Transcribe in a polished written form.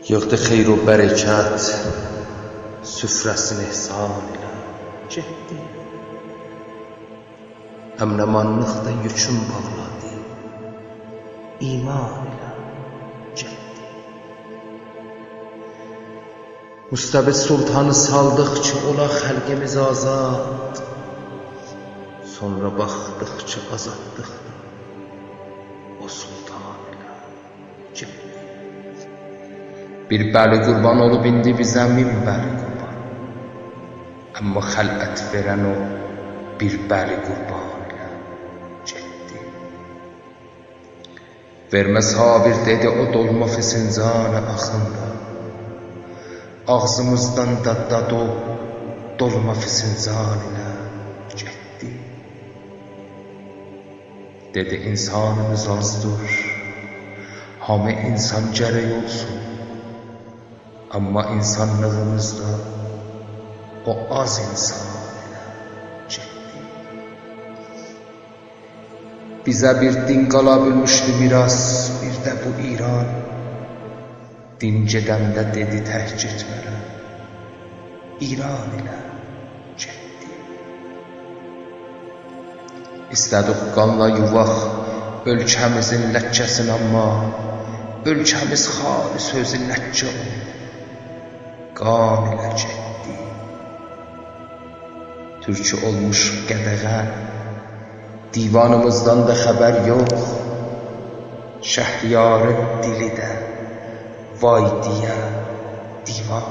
Yoktu xeyr o bərəkət, süfrəsini ehsan elə, getdi. Əmnəmanlıqda yükün bağladı, iman elə, getdi. Müstəbid sultanı saldıqca ola xəlqimiz azad, sonra baxdıqca azadlıqda o sultan elə, getdi. Bir bəli qurban olub indi bizə min bəli qurban. Amma xələt verən o bir bəli qurban ilə getdi. Vermə sabir dedi o dolma fisincanı axında. Ağzımızdan daddad o dolma fisincan ilə getdi. Dedi insanımız azdır, hamı insan gərək olsun. Amma insanlığımızda o az insan ilə getdi. Bizə bir din qala bilmişdi miras, bir də bu İran. Din gedəndə dedi tək getmərəm, İran ilə getdi. İstədik qanla yuvaq ölkəmizin ləkkəsini, amma ölkəmiz xali sözü ləkkə oldu, qan ilə getdi. Türkü olmuş qədəğən, divanımızdan da xəbər yox. Şəhriyarın dili də vay deyə divan